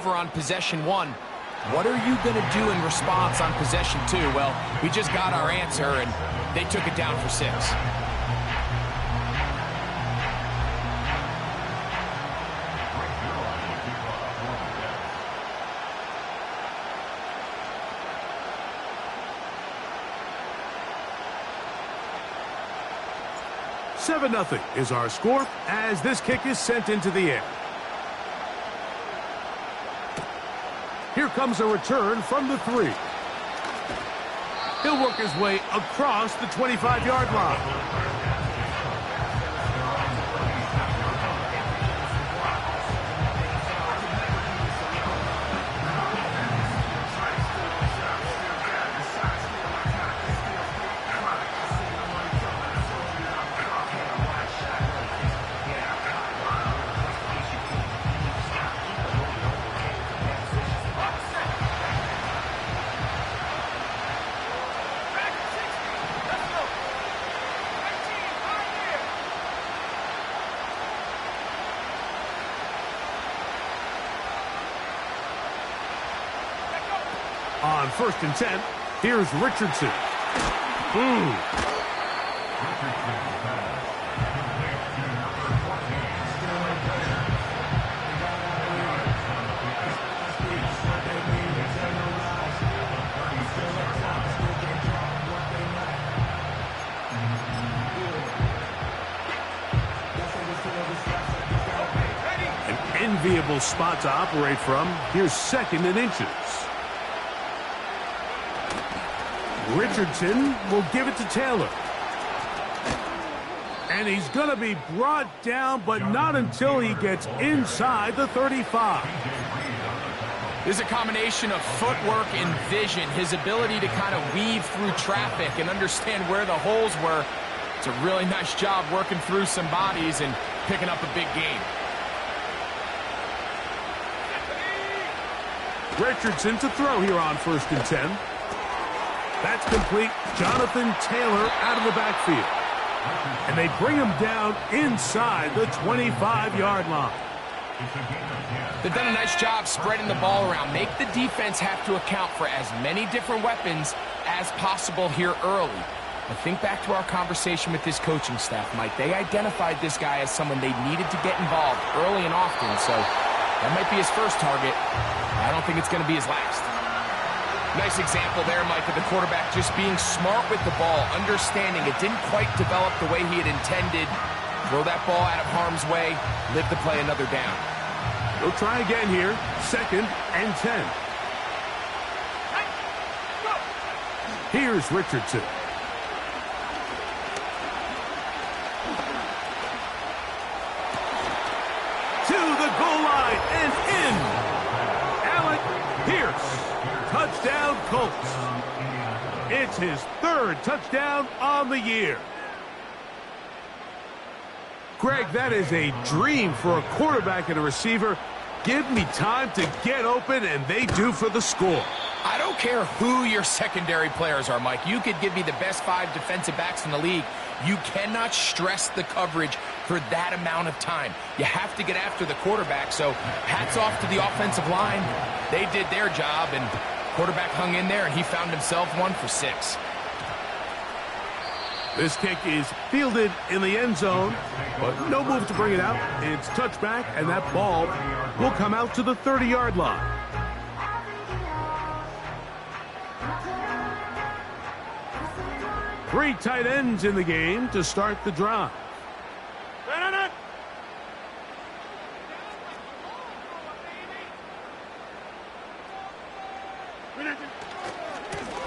over on possession 1. What are you going to do in response on possession 2? Well, we just got our answer, and they took it down for 6. Nothing is our score as this kick is sent into the air. Here comes a return from the 3. He'll work his way across the 25-yard line. On 1st and 10, here's Richardson. An enviable spot to operate from. Here's 2nd and inches. Richardson will give it to Taylor. And he's going to be brought down, but not until he gets inside the 35. There's a combination of footwork and vision, his ability to kind of weave through traffic and understand where the holes were. It's a really nice job working through some bodies and picking up a big gain. Richardson to throw here on 1st and 10. That's complete. Jonathan Taylor out of the backfield. And they bring him down inside the 25-yard line. They've done a nice job spreading the ball around. Make the defense have to account for as many different weapons as possible here early. But think back to our conversation with this coaching staff, Mike. They identified this guy as someone they needed to get involved early and often. So that might be his first target. I don't think it's going to be his last. Nice example there, Mike, of the quarterback just being smart with the ball, understanding it didn't quite develop the way he had intended. Throw that ball out of harm's way, live to play another down. We'll try again here, 2nd and 10. Here's Richardson. To the goal line and in. Alec Pierce. Touchdown, Colts. It's his 3rd touchdown on the year. Greg, that is a dream for a quarterback and a receiver. Give me time to get open, and they do for the score. I don't care who your secondary players are, Mike. You could give me the best 5 defensive backs in the league. You cannot stress the coverage for that amount of time. You have to get after the quarterback, so hats off to the offensive line. They did their job, and quarterback hung in there, and he found himself 1 for 6. This kick is fielded in the end zone, but no move to bring it out. It's touchback, and that ball will come out to the 30-yard line. Three tight ends in the game to start the drive.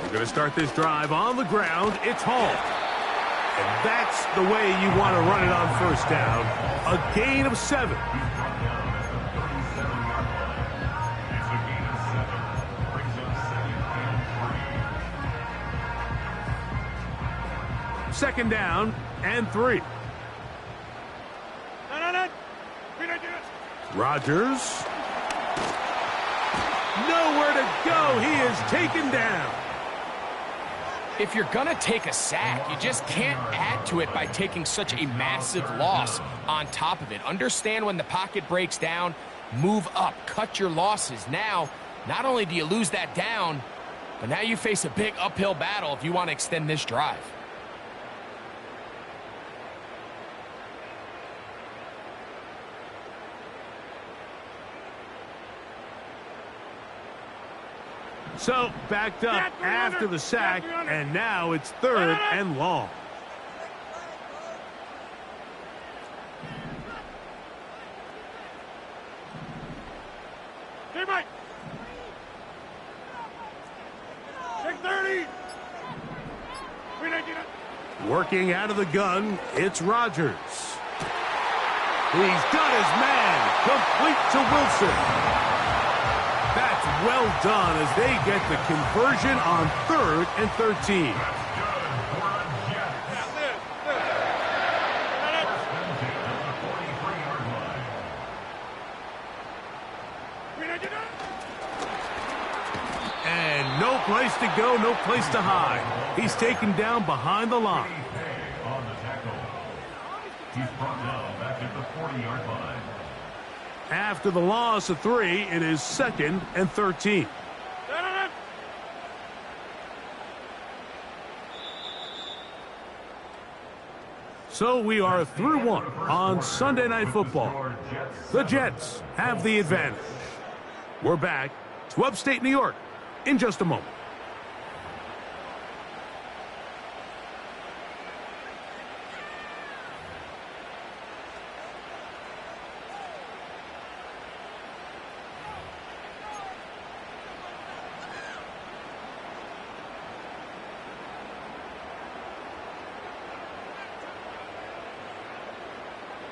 We're going to start this drive on the ground. It's Hall. And that's the way you want to run it on 1st down. A gain of 7. Second down and 3. Rodgers. Nowhere to go. He is taken down. If you're going to take a sack, you just can't add to it by taking such a massive loss on top of it. Understand when the pocket breaks down, Move up, cut your losses. Now, not only do you lose that down, but now you face a big uphill battle if you want to extend this drive. So, backed up after the sack, and now it's 3rd and long. Working out of the gun, it's Rodgers. He's got his man, complete to Wilson. That's well done as they get the conversion on 3rd and 13. And no place to go, no place to hide. He's taken down behind the line. He's brought down back at the 40-yard line. After the loss of 3, it is 2nd and 13. So we are through 1 on Sunday Night Football. The Jets have the advantage. We're back to upstate New York in just a moment.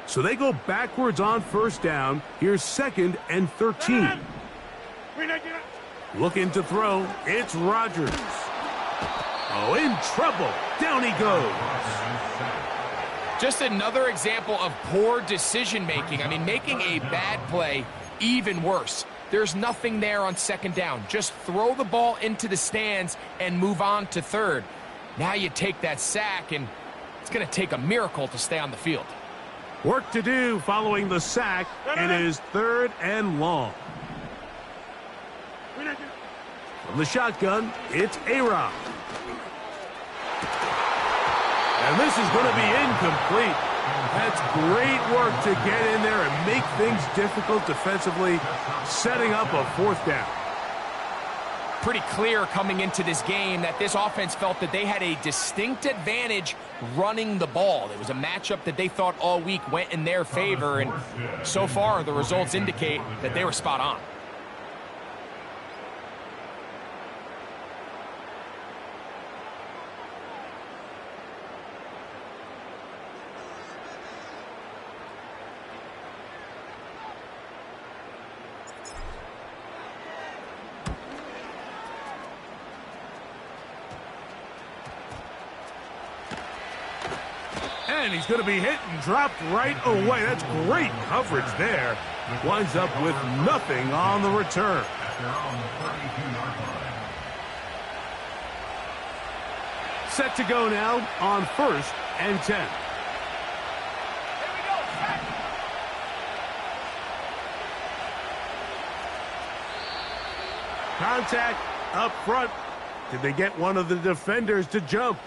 So they go backwards on 1st down. Here's 2nd and 13. Looking to throw. It's Rodgers. Oh, in trouble. Down he goes. Just another example of poor decision-making. I mean, making a bad play even worse. There's nothing there on 2nd down. Just throw the ball into the stands and move on to 3rd. Now you take that sack, and it's going to take a miracle to stay on the field. Work to do following the sack. It is 3rd and long. From the shotgun, it's A-Rod. And this is going to be incomplete. That's great work to get in there and make things difficult defensively, setting up a 4th down. Pretty clear coming into this game that this offense felt that they had a distinct advantage running the ball. It was a matchup that they thought all week went in their favor, and so far the results indicate that they were spot on. And he's going to be hit and dropped right away. That's great coverage there. Winds up with nothing on the return. Set to go now on 1st and 10. Contact up front. Did they get one of the defenders to jump?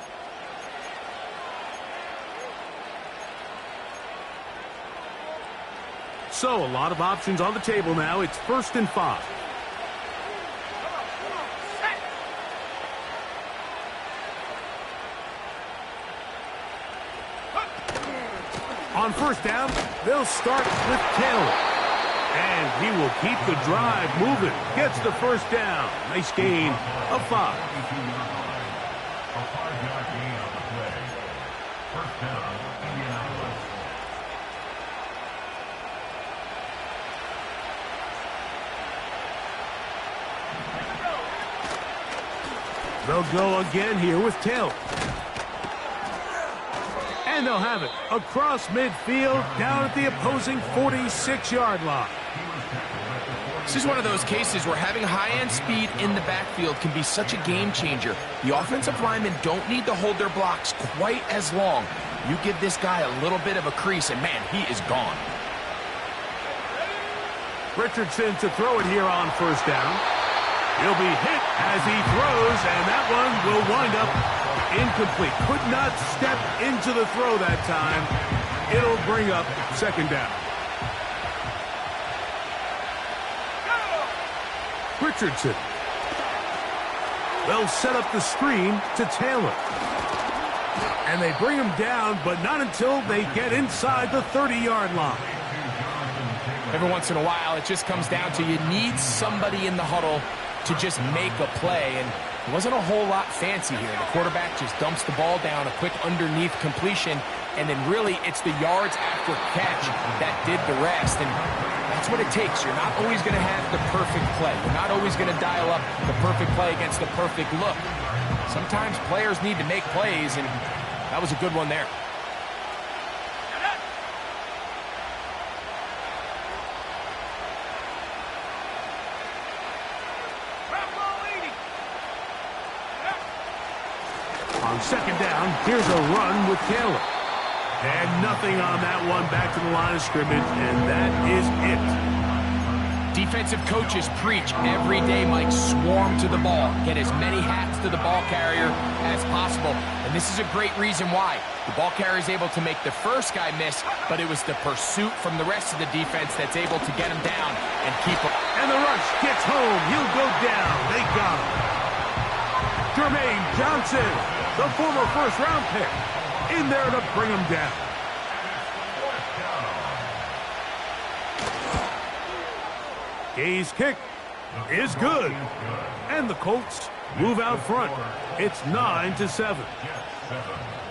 So, a lot of options on the table now. It's 1st and 5. On 1st down, they'll start with Taylor. And he will keep the drive moving. Gets the 1st down. Nice gain of 5. A 5-yard gain on the play. 1st down, Indianapolis. They'll go again here with Taylor. And they'll have it across midfield down at the opposing 46-yard line. This is one of those cases where having high-end speed in the backfield can be such a game changer. The offensive linemen don't need to hold their blocks quite as long. You give this guy a little bit of a crease, and man, he is gone. Richardson to throw it here on first down. He'll be hit as he throws, and that one will wind up incomplete. Could not step into the throw that time. It'll bring up second down. Richardson. They'll set up the screen to Taylor. And they bring him down, but not until they get inside the 30-yard line. Every once in a while, it just comes down to you need somebody in the huddle to just make a play, and it wasn't a whole lot fancy here. The quarterback just dumps the ball down, a quick underneath completion, and then really it's the yards after catch that did the rest, and that's what it takes. You're not always going to have the perfect play. You're not always going to dial up the perfect play against the perfect look. Sometimes players need to make plays, and that was a good one there. On second down, here's a run with Taylor. And nothing on that one, back to the line of scrimmage, and that is it. Defensive coaches preach every day, Mike, swarm to the ball. Get as many hats to the ball carrier as possible. And this is a great reason why. The ball carrier is able to make the first guy miss, but it was the pursuit from the rest of the defense that's able to get him down and keep him. And the rush gets home. He'll go down. They got him. Jermaine Johnson, the former first-round pick, in there to bring him down. Gay's kick is good. And the Colts move out front. It's 9-7.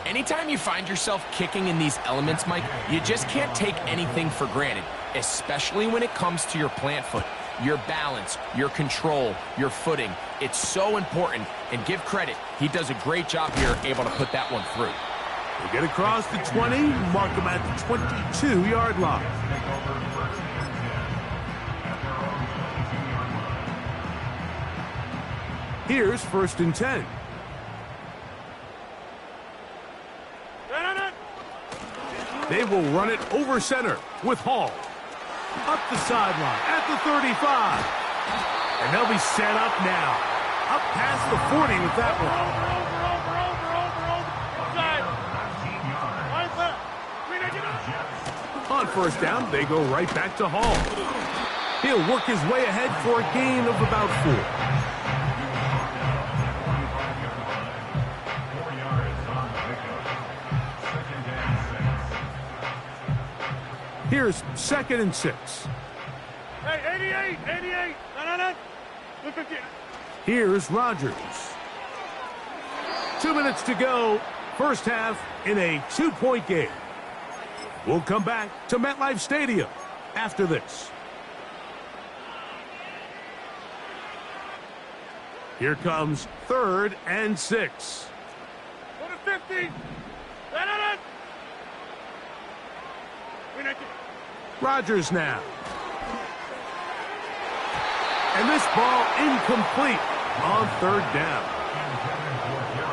Anytime you find yourself kicking in these elements, Mike, you just can't take anything for granted, especially when it comes to your plant foot. Your balance, your control, your footing. It's so important, and give credit. He does a great job here, able to put that one through. They get across the 20, mark them at the 22-yard line. Here's first and 10. They will run it over center with Hall. Up the sideline at the 35. And they'll be set up now. Up past the 40 with that one. On first down, they go right back to Hall. He'll work his way ahead for a gain of about 4. Here's second and 6. Hey, 88. No. Look again. Here's Rodgers. 2 minutes to go. First half in a 2-point game. We'll come back to MetLife Stadium after this. Here comes 3rd and 6. Go to 50. No. Rodgers now. And this ball incomplete on 3rd down.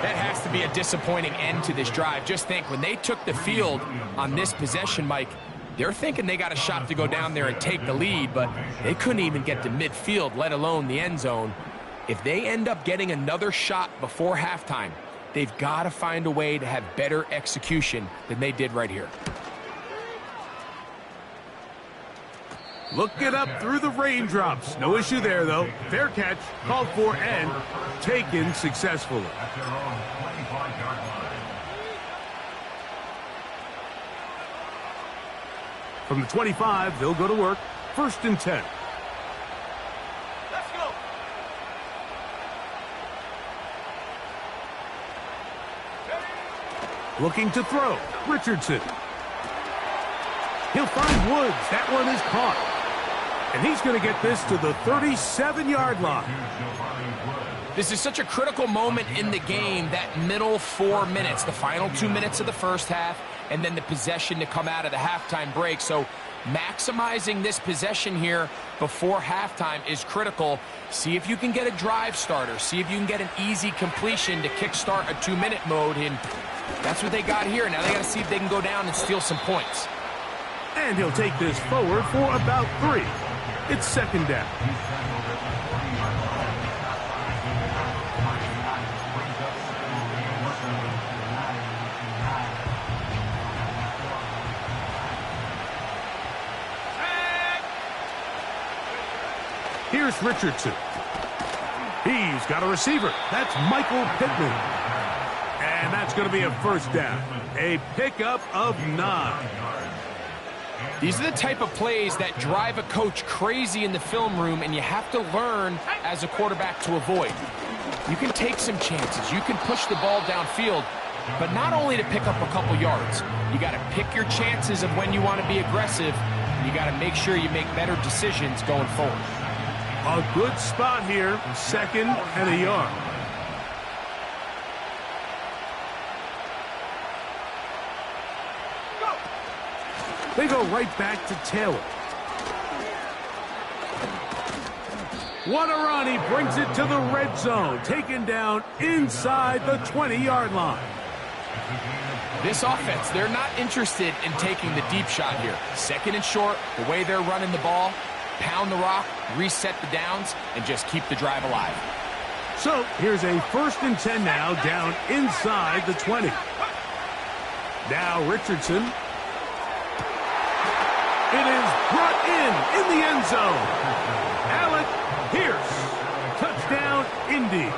That has to be a disappointing end to this drive. Just think, when they took the field on this possession, Mike, they're thinking they got a shot to go down there and take the lead, but they couldn't even get to midfield, let alone the end zone. If they end up getting another shot before halftime, they've got to find a way to have better execution than they did right here. Looking up through the raindrops. No issue there, though. Fair catch, called for, and taken successfully. From the 25, they'll go to work. 1st and 10. Let's go. Looking to throw. Richardson. He'll find Woods. That one is caught. And he's going to get this to the 37-yard line. This is such a critical moment in the game, that middle 4 minutes, the final 2 minutes of the first half, and then the possession to come out of the halftime break. So maximizing this possession here before halftime is critical. See if you can get a drive starter. See if you can get an easy completion to kickstart a 2-minute mode, and that's what they got here. Now they got to see if they can go down and steal some points. And he'll take this forward for about 3. It's second down. Here's Richardson. He's got a receiver. That's Michael Pittman. And that's going to be a first down. A pickup of 9. These are the type of plays that drive a coach crazy in the film room, and you have to learn as a quarterback to avoid. You can take some chances. You can push the ball downfield, but not only to pick up a couple yards. You got to pick your chances of when you want to be aggressive, and you got to make sure you make better decisions going forward. A good spot here, second and a yard. They go right back to Taylor. What a run. He brings it to the red zone. Taken down inside the 20-yard line. This offense, they're not interested in taking the deep shot here. Second and short, the way they're running the ball, pound the rock, reset the downs, and just keep the drive alive. So here's a 1st and 10 now, down inside the 20. Now Richardson. It is brought in the end zone. Alec Pierce. Touchdown, Indy.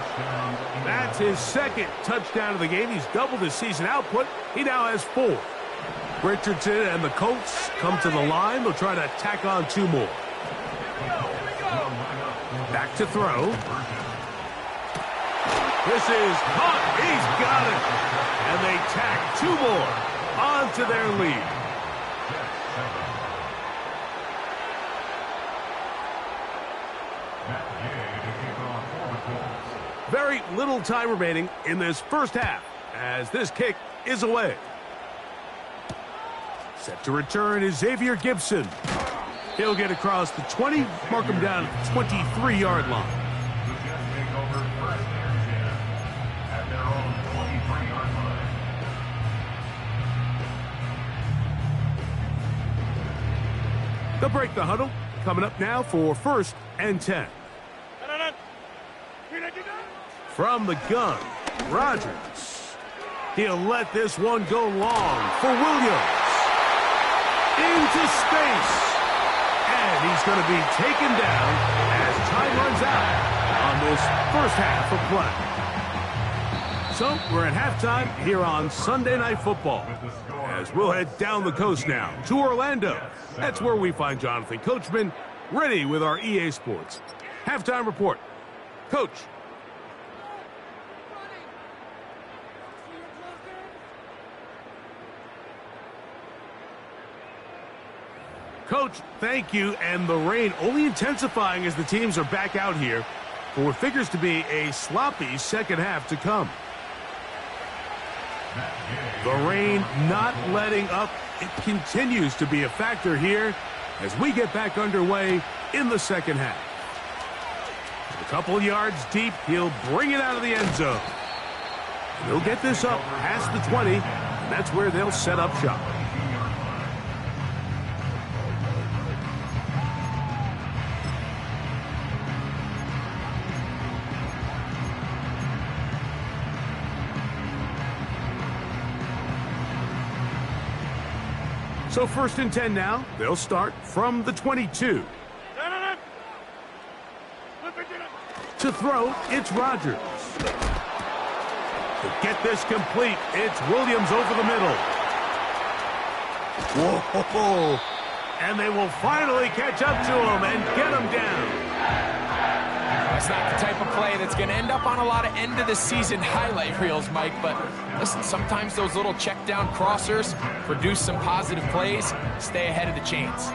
That's his 2nd touchdown of the game. He's doubled his season output. He now has 4. Richardson and the Colts come to the line. They'll try to tack on 2 more. Back to throw. This is caught. He's got it. And they tack 2 more onto their lead. Very little time remaining in this first half as this kick is away. Set to return is Xavier Gibson. He'll get across the 20, mark him down at the 23-yard line. They'll break the huddle. Coming up now for 1st and 10. From the gun, Rodgers. He'll let this one go long for Williams. Into space. And he's going to be taken down as time runs out on this first half of play. So we're at halftime here on Sunday Night Football. As we'll head down the coast now to Orlando. That's where we find Jonathan Coachman ready with our EA Sports halftime report. Coach. Coach, thank you. And the rain only intensifying as the teams are back out here for what figures to be a sloppy second half to come. The rain not letting up. It continues to be a factor here as we get back underway in the second half. A couple yards deep, he'll bring it out of the end zone. And he'll get this up past the 20, and that's where they'll set up shop. So 1st and 10 now. They'll start from the 22. To throw, it's Rodgers. To get this complete, it's Williams over the middle. Whoa! And they will finally catch up to him and get him down. That's not the type of play that's going to end up on a lot of end-of-the-season highlight reels, Mike. But listen, sometimes those little check-down crossers produce some positive plays. Stay ahead of the chains.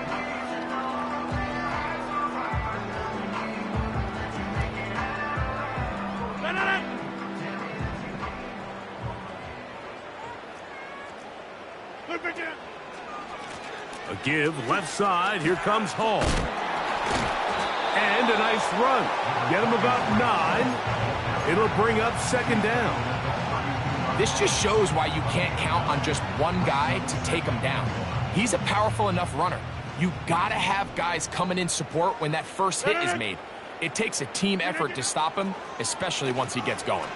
A give, left side. Here comes Hall. And a nice run. Get him about 9. It'll bring up 2nd down. This just shows why you can't count on just one guy to take him down. He's a powerful enough runner. You gotta have guys coming in support when that first hit is made. It takes a team effort to stop him, especially once he gets going.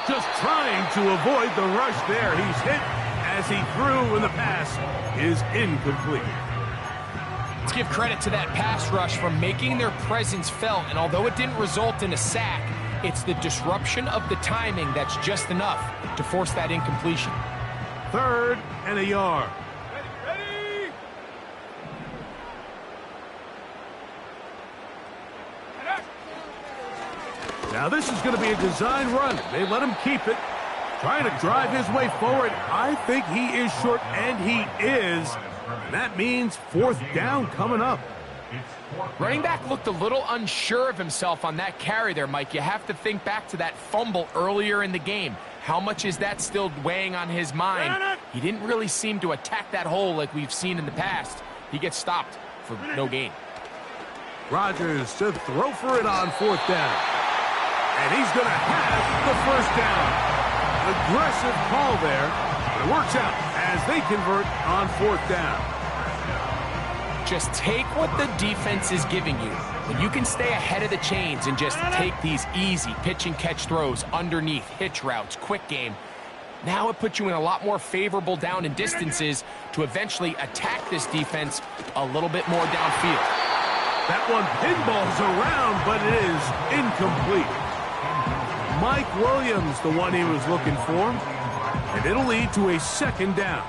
Just trying to avoid the rush there. He's hit as he threw, and the pass is incomplete. Let's give credit to that pass rush for making their presence felt, and although it didn't result in a sack, it's the disruption of the timing that's just enough to force that incompletion. 3rd and a yard. Ready? Now this is going to be a design run. They let him keep it. Trying to drive his way forward. I think he is short, and he is. That means 4th down coming up. Running back looked a little unsure of himself on that carry there, Mike. You have to think back to that fumble earlier in the game. How much is that still weighing on his mind? He didn't really seem to attack that hole like we've seen in the past. He gets stopped for no gain. Rodgers to throw for it on 4th down. And he's going to have the 1st down. Aggressive call there, but it works out as they convert on 4th down. Just take what the defense is giving you. When you can stay ahead of the chains and just take these easy pitch and catch throws underneath, hitch routes, quick game, now it puts you in a lot more favorable down and distances to eventually attack this defense a little bit more downfield. That one pinballs around, but it is incomplete. Mike Williams, the one he was looking for, and it'll lead to a 2nd down.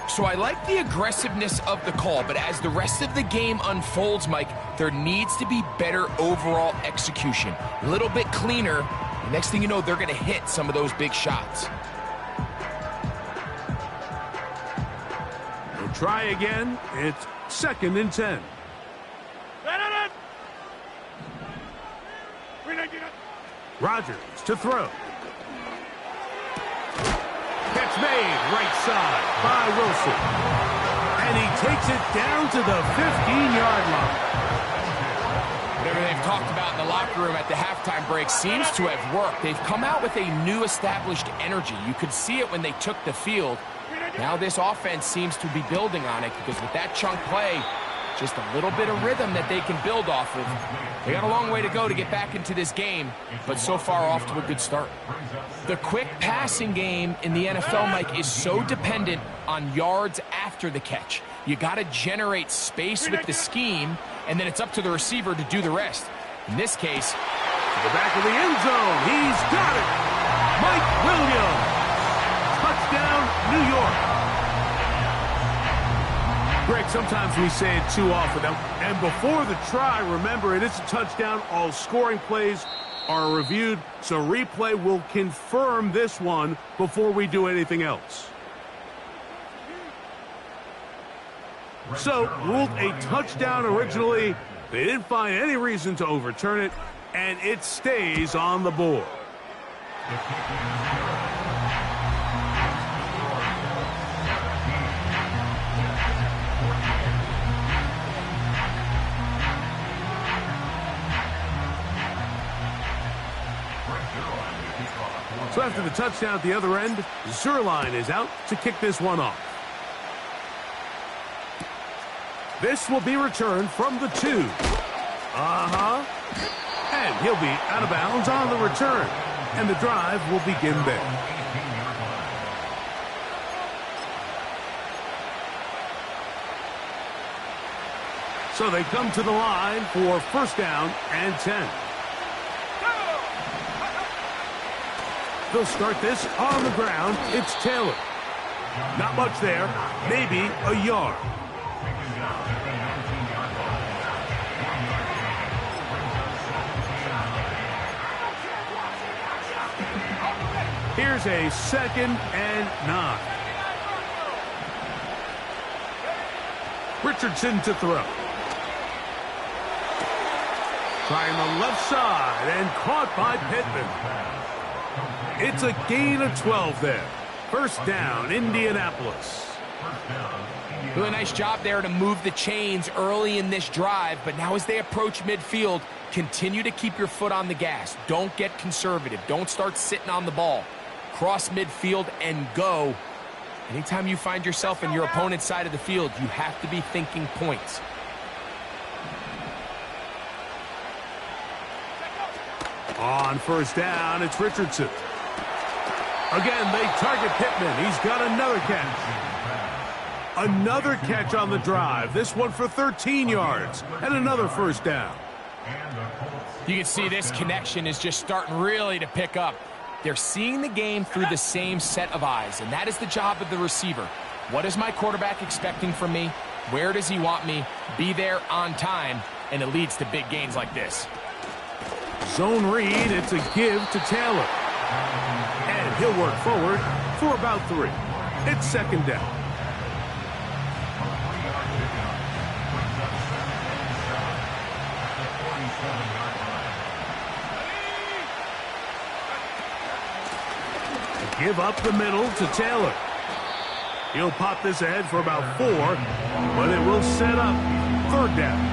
So I like the aggressiveness of the call, but as the rest of the game unfolds, Mike, there needs to be better overall execution. A little bit cleaner. The next thing you know, they're going to hit some of those big shots. They'll try again. It's 2nd and 10. Rodgers to throw. Catch made right side by Wilson. And he takes it down to the 15-yard line. Whatever they've talked about in the locker room at the halftime break seems to have worked. They've come out with a new established energy. You could see it when they took the field. Now this offense seems to be building on it because with that chunk play, just a little bit of rhythm that they can build off of. They got a long way to go to get back into this game, but so far off to a good start. The quick passing game in the NFL, Mike, is so dependent on yards after the catch. You got to generate space with the scheme, and then it's up to the receiver to do the rest. In this case, to the back of the end zone, he's got it. Mike Williams. Touchdown, New York. Greg, sometimes we say it too often. And before the try, remember, it is a touchdown. All scoring plays are reviewed, so replay will confirm this one before we do anything else. So, ruled a touchdown originally. They didn't find any reason to overturn it, and it stays on the board. So after the touchdown at the other end, Zuerlein is out to kick this one off. This will be returned from the 2. And he'll be out of bounds on the return. And the drive will begin there. So they come to the line for 1st down and 10. They'll start this on the ground. It's Taylor. Not much there. Maybe a yard. Here's a 2nd and 9. Richardson to throw. Trying the left side and caught by Pittman. It's a gain of 12 there. 1st down, Indianapolis. Really nice job there to move the chains early in this drive, but now as they approach midfield, continue to keep your foot on the gas. Don't get conservative. Don't start sitting on the ball. Cross midfield and go. Anytime you find yourself in your opponent's side of the field, you have to be thinking points. On first down, it's Richardson. Again, they target Pittman. He's got another catch. Another catch on the drive. This one for 13 yards and another first down. You can see this connection is just starting really to pick up. They're seeing the game through the same set of eyes, and that is the job of the receiver. What is my quarterback expecting from me? Where does he want me? Be there on time, and it leads to big gains like this. Zone read, it's a give to Taylor. And he'll work forward for about 3. It's second down. Give up the middle to Taylor. He'll pop this ahead for about 4, but it will set up third down.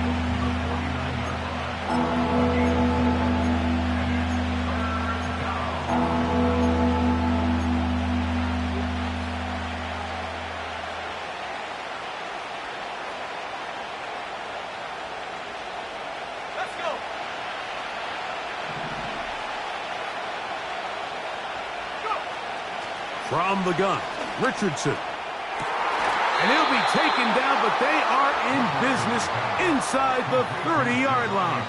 From the gun, Richardson. And he'll be taken down, but they are in business inside the 30-yard line.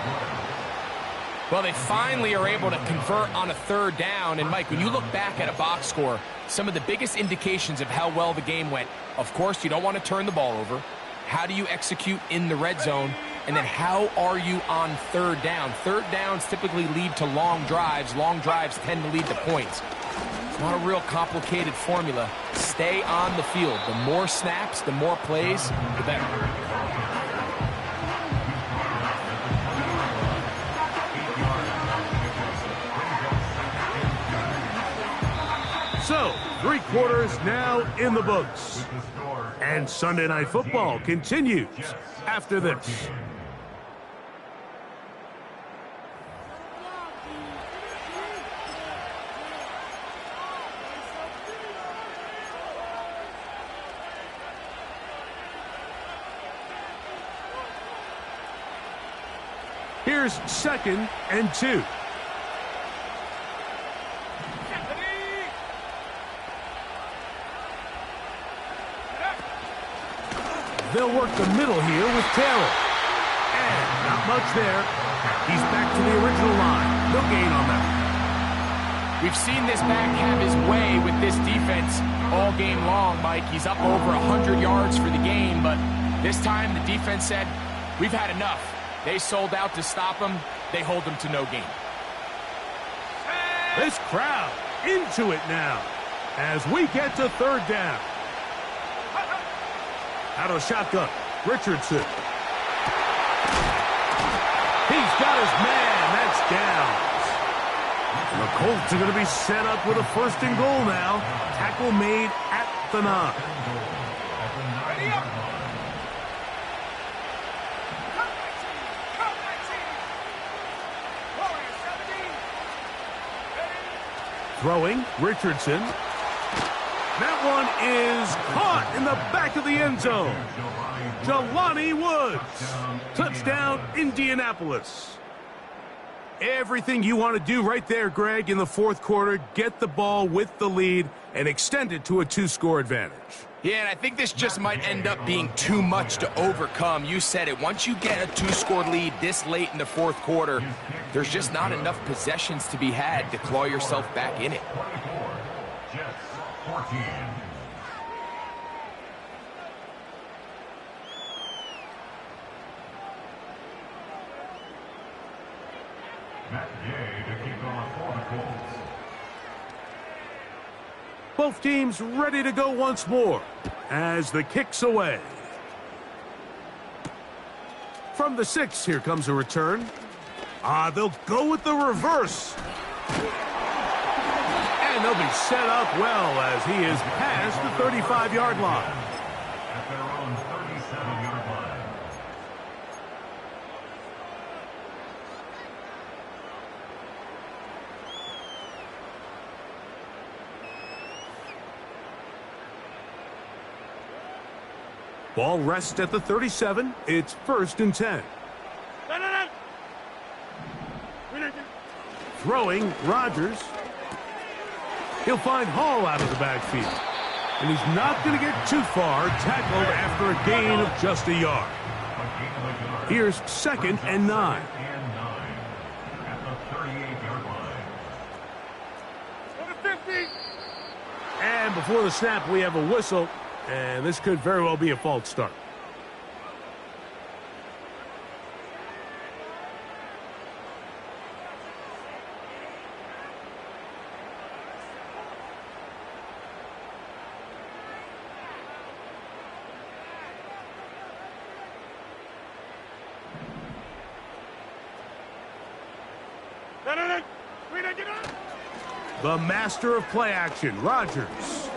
Well, they finally are able to convert on a third down. And, Mike, when you look back at a box score, some of the biggest indications of how well the game went, of course, you don't want to turn the ball over. How do you execute in the red zone? And then how are you on third down? Third downs typically lead to long drives. Long drives tend to lead to points. It's not a real complicated formula. Stay on the field. The more snaps, the more plays, the better. So, 3 quarters now in the books. And Sunday Night Football continues after this. Here's 2nd and 2. They'll work the middle here with Taylor. And not much there. He's back to the original line. No gain on that. We've seen this back have his way with this defense all game long, Mike. He's up over 100 yards for the game, but this time the defense said, we've had enough. They sold out to stop him. They hold him to no gain. This crowd into it now as we get to third down. Out of the shotgun, Richardson. He's got his man. That's down. The Colts are going to be set up with a 1st and goal now. Tackle made at the 9. Throwing, Richardson. That one is caught in the back of the end zone. Jelani Woods. Touchdown, Indianapolis. Everything you want to do right there, Greg, in the 4th quarter. Get the ball with the lead and extend it to a 2-score advantage. Yeah, and I think this just might end up being too much to overcome. You said it. Once you get a 2-score lead this late in the 4th quarter, there's just not enough possessions to be had to claw yourself back in it. Jets 14. Matt Gay to kick off for the Colts. Both teams ready to go once more as the kick's away. From the 6, here comes a return. They'll go with the reverse. And they'll be set up well as he is past the 35-yard line. At their own 37-yard line. Ball rests at the 37. It's 1st and 10. Throwing, Rodgers. He'll find Hall out of the backfield. And he's not going to get too far, tackled after a gain of just a yard. Here's 2nd and 9. At the 38-yard line. Go to 50. And before the snap, we have a whistle. And this could very well be a false start. The master of play action, Rodgers.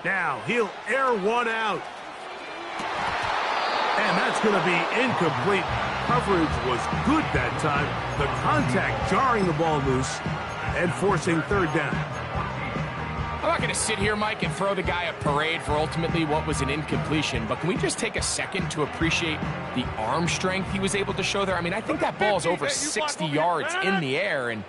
Now he'll air one out. And that's going to be incomplete. Coverage was good that time. The contact jarring the ball loose and forcing 3rd down. I'm not going to sit here, Mike, and throw the guy a parade for ultimately what was an incompletion, but can we just take a second to appreciate the arm strength he was able to show there? I mean, I think that ball is over 60 yards in the air, and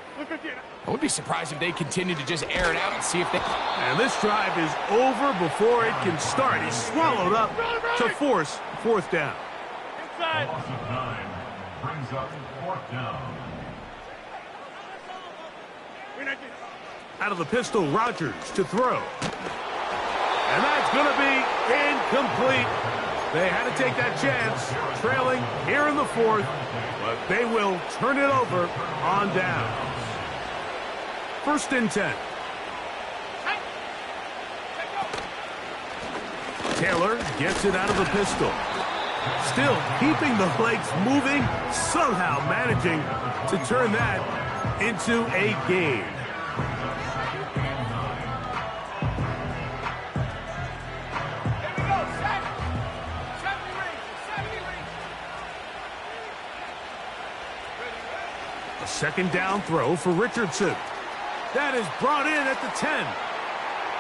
I would be surprised if they continue to just air it out and see if they... And this drive is over before it can start. He's swallowed up to force 4th down. Inside. Loss of 9 brings up 4th down. Out of the pistol, Rodgers to throw. And that's going to be incomplete. They had to take that chance, trailing here in the 4th, but they will turn it over on downs. 1st and 10. Taylor gets it out of the pistol. Still keeping the legs moving, somehow managing to turn that into a gain. A 2nd down throw for Richardson. That is brought in at the 10.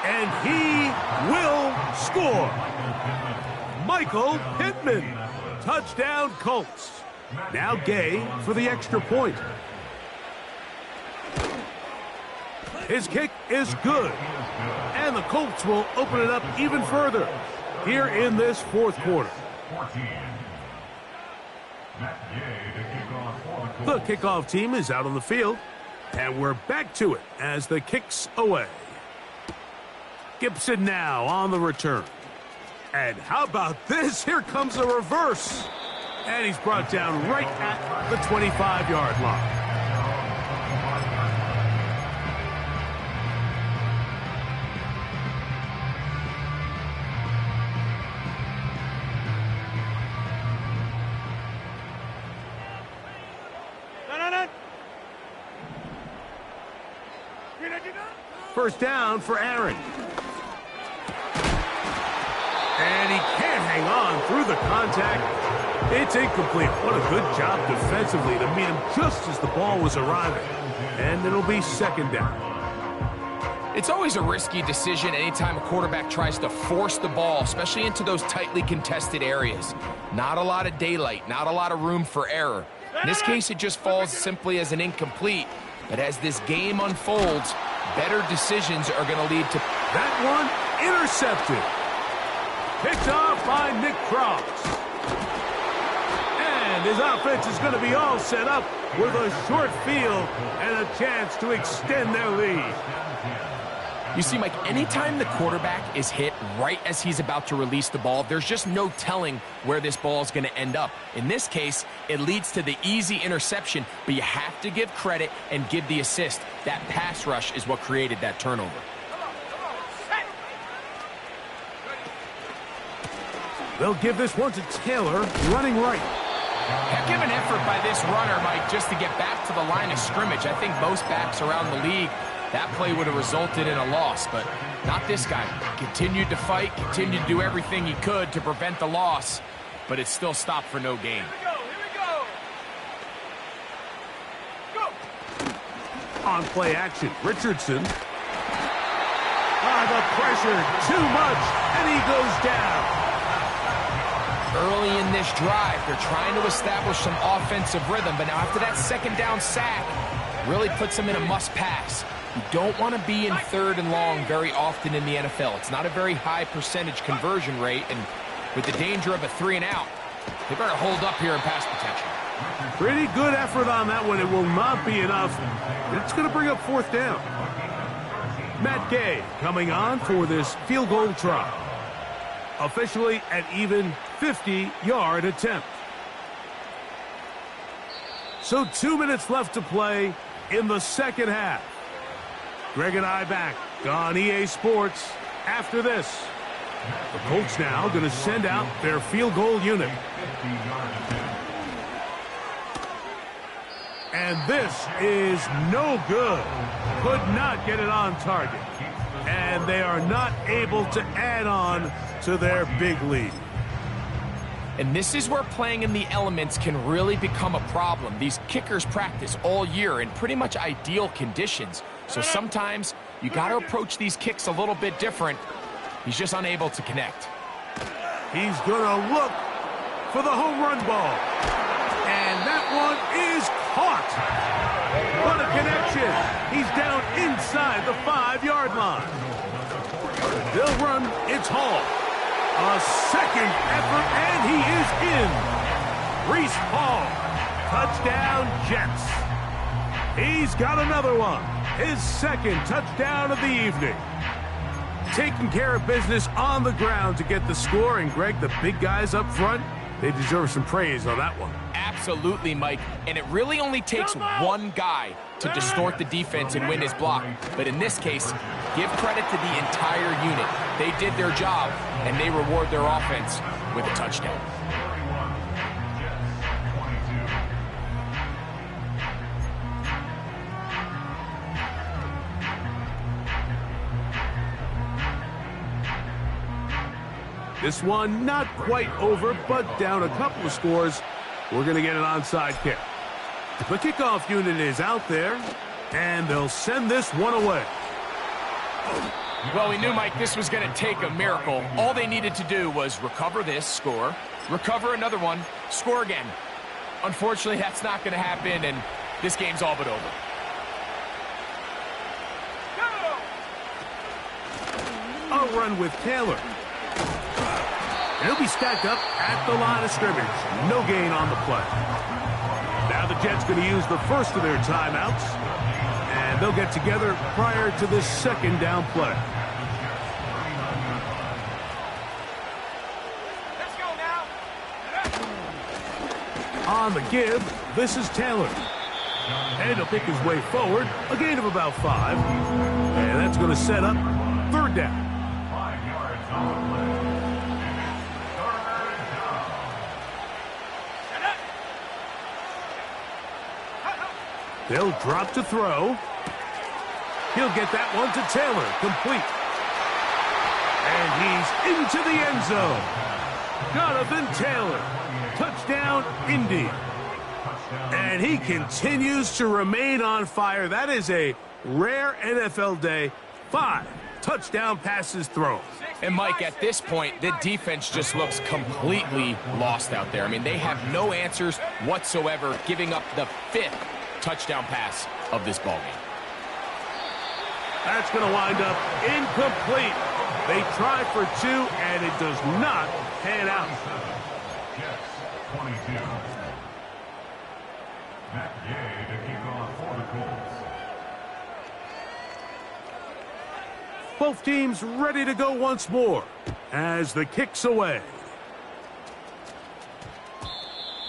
And he will score. Michael Pittman. Touchdown Colts. Now Gay for the extra point. His kick is good. And the Colts will open it up even further here in this 4th quarter. 14. Matt Gay to kick off for the Colts. The kickoff team is out on the field. And we're back to it as the kick's away. Gibson now on the return. And how about this? Here comes a reverse. And he's brought down right at the 25-yard line. First down for Aaron. And he can't hang on through the contact. It's incomplete. What a good job defensively to meet him just as the ball was arriving. And it'll be 2nd down. It's always a risky decision anytime a quarterback tries to force the ball, especially into those tightly contested areas. Not a lot of daylight, not a lot of room for error. In this case, it just falls simply as an incomplete. But as this game unfolds, better decisions are going to lead to... That one intercepted. Picked off by Nick Cross. And his offense is going to be all set up with a short field and a chance to extend their lead. You see, Mike, anytime the quarterback is hit right as he's about to release the ball, there's just no telling where this ball is going to end up. In this case, it leads to the easy interception, but you have to give credit and give the assist. That pass rush is what created that turnover. They'll give this one to Taylor, running right. Heck of an effort by this runner, Mike, just to get back to the line of scrimmage. I think most backs around the league, that play would have resulted in a loss, but not this guy. Continued to fight, continued to do everything he could to prevent the loss, but it still stopped for no gain. Here we go. Go. On play action, Richardson. The pressure, too much, and he goes down. early in this drive. They're trying to establish some offensive rhythm, but now after that second down sack, really puts them in a must-pass. You don't want to be in 3rd and long very often in the NFL. It's not a very high percentage conversion rate, and with the danger of a 3-and-out, they better hold up here in pass protection. Pretty good effort on that one. It will not be enough. It's going to bring up 4th down. Matt Gay coming on for this field goal try. Officially an even 50-yard attempt. So 2 minutes left to play in the second half. Greg and I back on EA Sports after this. The Colts now going to send out their field goal unit. And this is no good. Could not get it on target. And they are not able to add on to their big lead. And this is where playing in the elements can really become a problem. These kickers practice all year in pretty much ideal conditions. So sometimes you got to approach these kicks a little bit different. He's just unable to connect. He's going to look for the home run ball. And that one is caught. What a connection. He's down inside the 5-yard line. They'll run. It's Hall. A second effort, and he is in. Breece Hall. Touchdown, Jets. He's got another one. His second touchdown of the evening. Taking care of business on the ground to get the score. And, Greg, the big guys up front, they deserve some praise on that one. Absolutely, Mike. And it really only takes one guy to distort the defense and win his block. But in this case, give credit to the entire unit. They did their job, and they reward their offense with a touchdown. This one not quite over, but down a couple of scores. We're going to get an onside kick. The kickoff unit is out there, and they'll send this one away. Well, we knew, Mike, this was going to take a miracle. All they needed to do was recover this, score, recover another one, score again. Unfortunately, that's not going to happen, and this game's all but over. A run with Taylor. He'll be stacked up at the line of scrimmage. No gain on the play. Now the Jets going to use the first of their timeouts, and they'll get together prior to this second down play. Let's go now. On the give, this is Taylor. And he'll pick his way forward, a gain of about 5. And that's going to set up 3rd down. 5 yards on the play. They'll drop to throw. He'll get that one to Taylor, complete. And he's into the end zone. Jonathan Taylor, touchdown, Indy. And he continues to remain on fire. That is a rare NFL day. 5 touchdown passes thrown. And, Mike, at this point, the defense just looks completely lost out there. I mean, they have no answers whatsoever, giving up the 5th touchdown pass of this ballgame. That's going to wind up incomplete. They try for 2, and it does not pan out. Jets, 22. Matt Gay to kick off for the Colts. Both teams ready to go once more as the kick's away.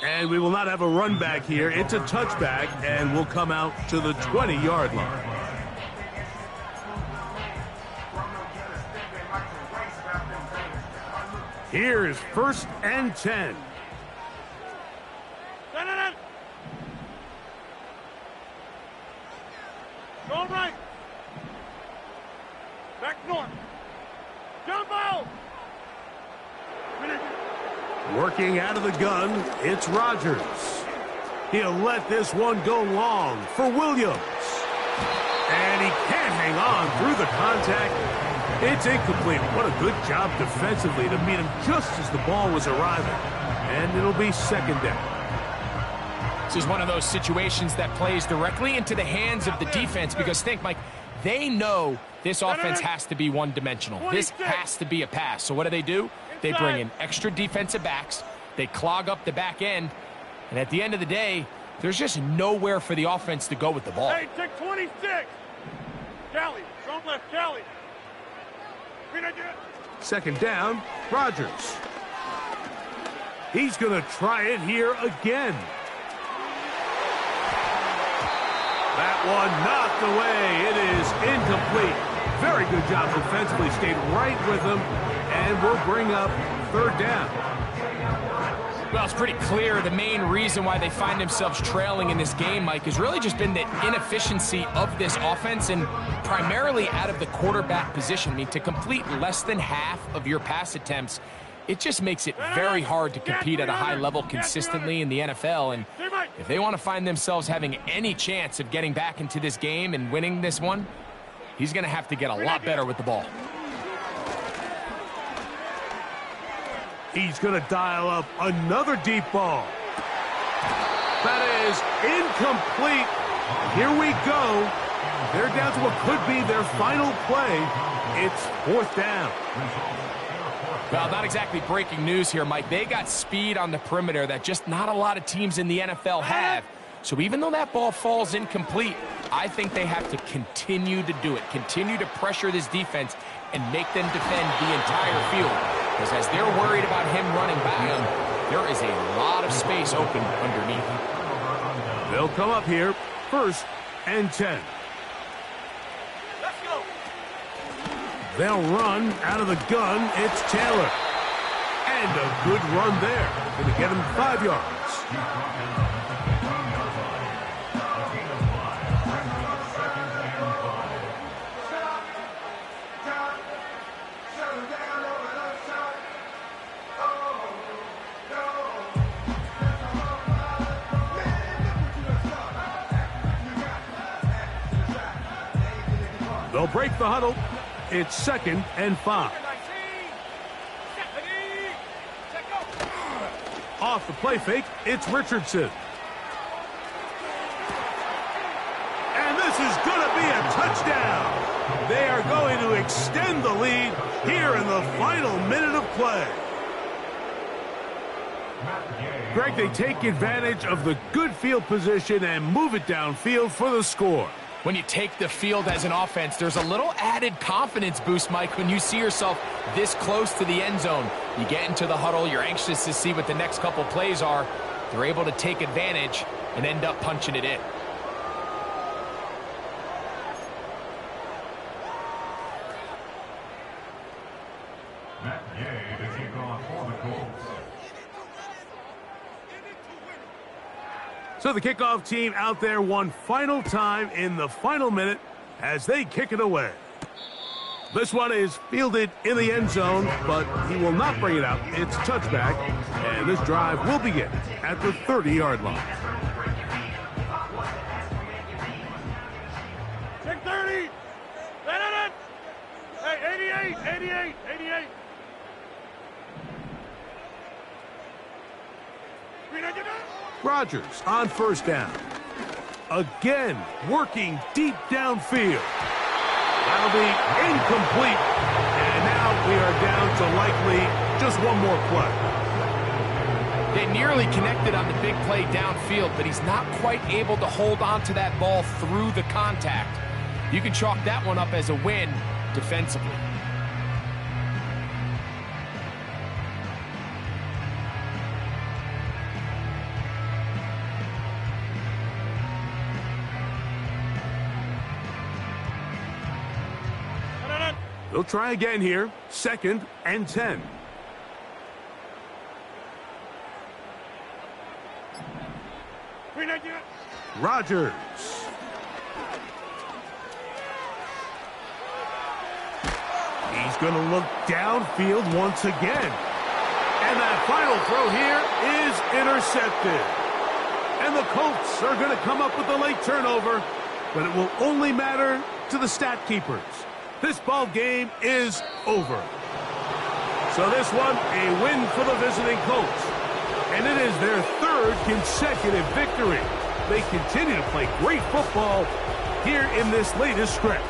And we will not have a run back here. It's a touchback, and we'll come out to the 20-yard line. Here's 1st and 10. Go right. Back north. Jump out. Working out of the gun, it's Rodgers. He'll let this one go long for Williams. And he can't hang on through the contact. It's incomplete. What a good job defensively to meet him just as the ball was arriving. And it'll be second down. This is one of those situations that plays directly into the hands of the defense because think, Mike, they know this offense has to be one-dimensional. This has to be a pass. So what do? They bring in extra defensive backs. They clog up the back end. And at the end of the day, there's just nowhere for the offense to go with the ball. Hey, take 26. Callie, strong left, Callie. Second down, Rodgers. He's going to try it here again. That one knocked away. It is incomplete. Very good job defensively. Stayed right with him, and will bring up third down. Well, it's pretty clear the main reason why they find themselves trailing in this game, Mike, has really just been the inefficiency of this offense and primarily out of the quarterback position. I mean, to complete less than half of your pass attempts, it just makes it very hard to compete at a high level consistently in the NFL. And if they want to find themselves having any chance of getting back into this game and winning this one, he's going to have to get a lot better with the ball. He's going to dial up another deep ball. That is incomplete. Here we go. They're down to what could be their final play. It's fourth down. Well, not exactly breaking news here, Mike. They got speed on the perimeter that just not a lot of teams in the NFL have. So even though that ball falls incomplete, I think they have to continue to do it, continue to pressure this defense and make them defend the entire field. Because as they're worried about him running by them, there is a lot of space open underneath. They'll come up here, 1st and 10. Let's go. They'll run out of the gun. It's Taylor. And a good run there. Going to get him 5 yards. They'll break the huddle. It's 2nd and 5. Off the play fake, it's Richardson. And this is going to be a touchdown. They are going to extend the lead here in the final minute of play. Greg, they take advantage of the good field position and move it downfield for the score. When you take the field as an offense, there's a little added confidence boost, Mike, when you see yourself this close to the end zone. You get into the huddle, you're anxious to see what the next couple plays are. They're able to take advantage and end up punching it in. Matt Gay to kick off for the Colts. So the kickoff team out there one final time in the final minute as they kick it away. This one is fielded in the end zone, but he will not bring it out. It's touchback, and this drive will begin at the 30-yard line. Take 30. Hey, 88. Rodgers on 1st down. Again, working deep downfield. That'll be incomplete. And now we are down to likely just one more play. They nearly connected on the big play downfield, but he's not quite able to hold on to that ball through the contact. You can chalk that one up as a win defensively. They'll try again here. 2nd and 10. Rodgers. He's going to look downfield once again. And that final throw here is intercepted. And the Colts are going to come up with a late turnover, but it will only matter to the stat keepers. This ball game is over. So this one, a win for the visiting Colts. And it is their third consecutive victory. They continue to play great football here in this latest stretch.